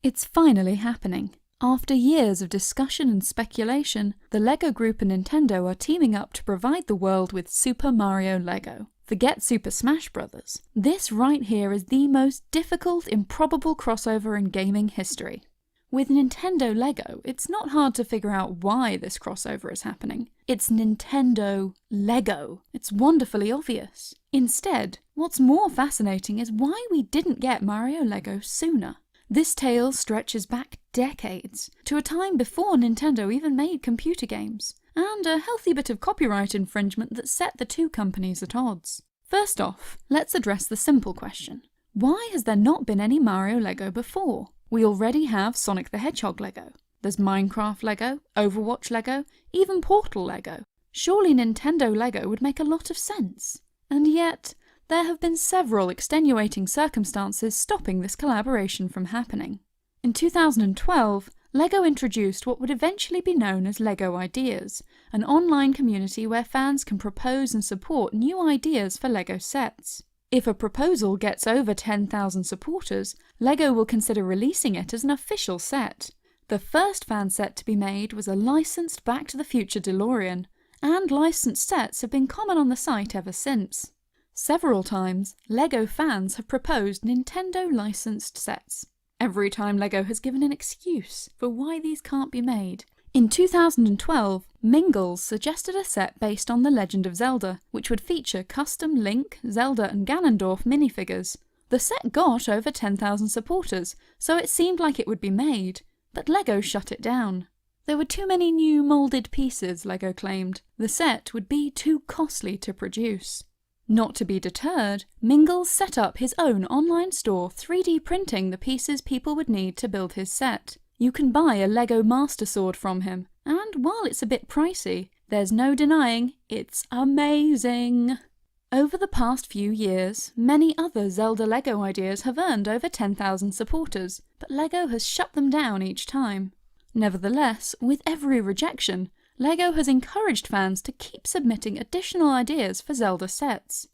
It's finally happening. After years of discussion and speculation, the LEGO Group and Nintendo are teaming up to provide the world with Super Mario LEGO. Forget Super Smash Bros. This right here is the most difficult, improbable crossover in gaming history. With Nintendo LEGO, it's not hard to figure out why this crossover is happening. It's Nintendo LEGO. It's wonderfully obvious. Instead, what's more fascinating is why we didn't get Mario LEGO sooner. This tale stretches back decades, to a time before Nintendo even made computer games, and a healthy bit of copyright infringement that set the two companies at odds. First off, let's address the simple question. Why has there not been any Mario LEGO before? We already have Sonic the Hedgehog LEGO. There's Minecraft LEGO, Overwatch LEGO, even Portal LEGO. Surely Nintendo LEGO would make a lot of sense. And yet, there have been several extenuating circumstances stopping this collaboration from happening. In 2012, LEGO introduced what would eventually be known as LEGO Ideas, an online community where fans can propose and support new ideas for LEGO sets. If a proposal gets over 10,000 supporters, LEGO will consider releasing it as an official set. The first fan set to be made was a licensed Back to the Future DeLorean, and licensed sets have been common on the site ever since. Several times, LEGO fans have proposed Nintendo-licensed sets. Every time LEGO has given an excuse for why these can't be made. In 2012, Mingles suggested a set based on The Legend of Zelda, which would feature custom Link, Zelda and Ganondorf minifigures. The set got over 10,000 supporters, so it seemed like it would be made, but LEGO shut it down. There were too many new moulded pieces, LEGO claimed. The set would be too costly to produce. Not to be deterred, Mingles set up his own online store 3D printing the pieces people would need to build his set. You can buy a LEGO Master Sword from him, and while it's a bit pricey, there's no denying it's amazing. Over the past few years, many other Zelda LEGO ideas have earned over 10,000 supporters, but LEGO has shut them down each time. Nevertheless, with every rejection, LEGO has encouraged fans to keep submitting additional ideas for Zelda sets.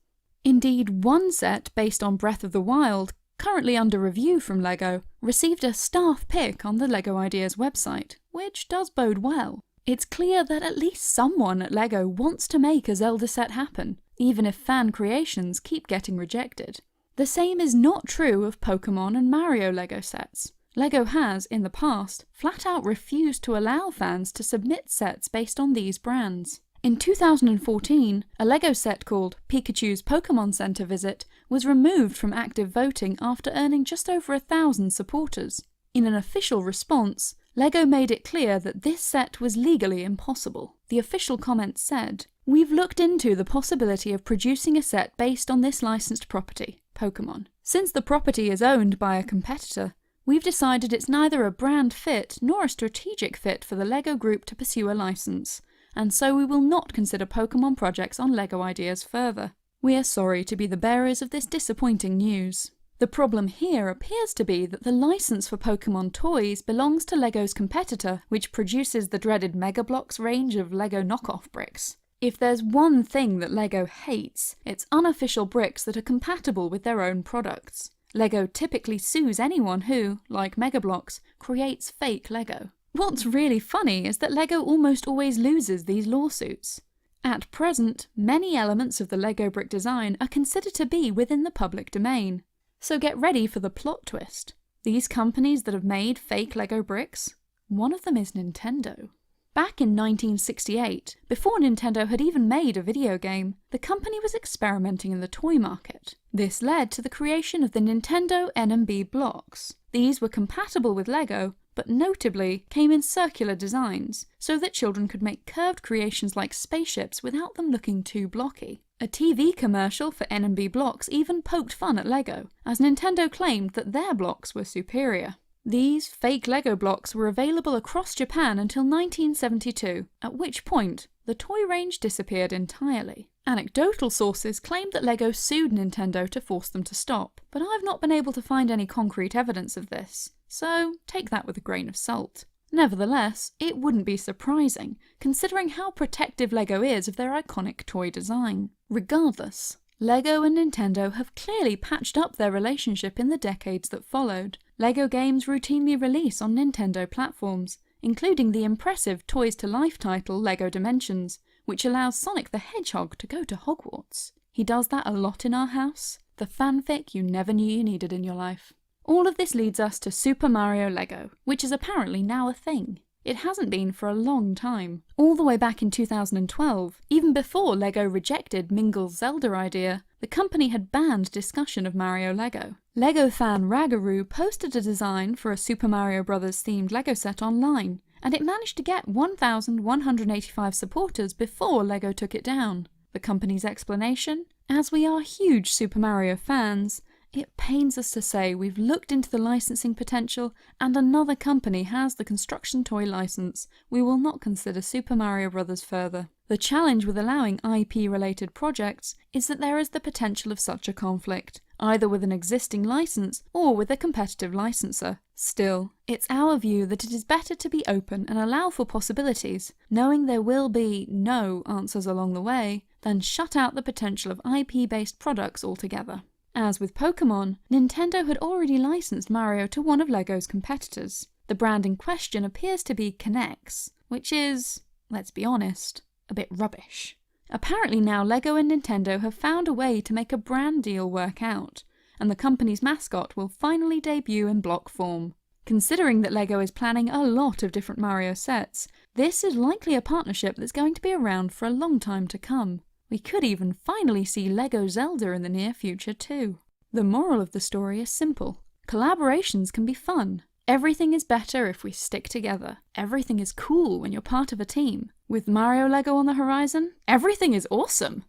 Indeed, one set based on Breath of the Wild, currently under review from LEGO, received a staff pick on the LEGO Ideas website, which does bode well. It's clear that at least someone at LEGO wants to make a Zelda set happen, even if fan creations keep getting rejected. The same is not true of Pokémon and Mario LEGO sets. LEGO has, in the past, flat out refused to allow fans to submit sets based on these brands. In 2014, a LEGO set called Pikachu's Pokémon Center Visit was removed from active voting after earning just over 1,000 supporters. In an official response, LEGO made it clear that this set was legally impossible. The official comment said, "We've looked into the possibility of producing a set based on this licensed property, Pokémon. Since the property is owned by a competitor, we've decided it's neither a brand fit nor a strategic fit for the LEGO Group to pursue a license, and so we will not consider Pokémon projects on LEGO Ideas further. We are sorry to be the bearers of this disappointing news." The problem here appears to be that the license for Pokémon toys belongs to LEGO's competitor, which produces the dreaded Mega Bloks range of LEGO knockoff bricks. If there's one thing that LEGO hates, it's unofficial bricks that are compatible with their own products. LEGO typically sues anyone who, like Mega Bloks, creates fake LEGO. What's really funny is that LEGO almost always loses these lawsuits. At present, many elements of the LEGO brick design are considered to be within the public domain. So get ready for the plot twist. These companies that have made fake LEGO bricks, one of them is Nintendo. Back in 1968, before Nintendo had even made a video game, the company was experimenting in the toy market. This led to the creation of the Nintendo NMB blocks. These were compatible with LEGO, but notably came in circular designs, so that children could make curved creations like spaceships without them looking too blocky. A TV commercial for NMB blocks even poked fun at LEGO, as Nintendo claimed that their blocks were superior. These fake LEGO blocks were available across Japan until 1972, at which point the toy range disappeared entirely. Anecdotal sources claimed that LEGO sued Nintendo to force them to stop, but I've not been able to find any concrete evidence of this, so take that with a grain of salt. Nevertheless, it wouldn't be surprising, considering how protective LEGO is of their iconic toy design. Regardless, LEGO and Nintendo have clearly patched up their relationship in the decades that followed, LEGO games routinely release on Nintendo platforms, including the impressive Toys to Life title LEGO Dimensions, which allows Sonic the Hedgehog to go to Hogwarts. He does that a lot in our house. The fanfic you never knew you needed in your life. All of this leads us to Super Mario LEGO, which is apparently now a thing. It hasn't been for a long time. All the way back in 2012, even before LEGO rejected Mingle's Zelda idea, the company had banned discussion of Mario LEGO. LEGO fan Ragaroo posted a design for a Super Mario Bros. Themed LEGO set online, and it managed to get 1,185 supporters before LEGO took it down. The company's explanation? As we are huge Super Mario fans, it pains us to say we've looked into the licensing potential and another company has the construction toy license. We will not consider Super Mario Bros. Further. The challenge with allowing IP-related projects is that there is the potential of such a conflict, either with an existing license or with a competitive licensor. Still, it's our view that it is better to be open and allow for possibilities, knowing there will be no answers along the way, than shut out the potential of IP-based products altogether. As with Pokémon, Nintendo had already licensed Mario to one of LEGO's competitors. The brand in question appears to be K'NEX, which is, let's be honest, a bit rubbish. Apparently now LEGO and Nintendo have found a way to make a brand deal work out, and the company's mascot will finally debut in block form. Considering that LEGO is planning a lot of different Mario sets, this is likely a partnership that's going to be around for a long time to come. We could even finally see LEGO Zelda in the near future too. The moral of the story is simple. Collaborations can be fun. Everything is better if we stick together. Everything is cool when you're part of a team. With Mario LEGO on the horizon, everything is awesome!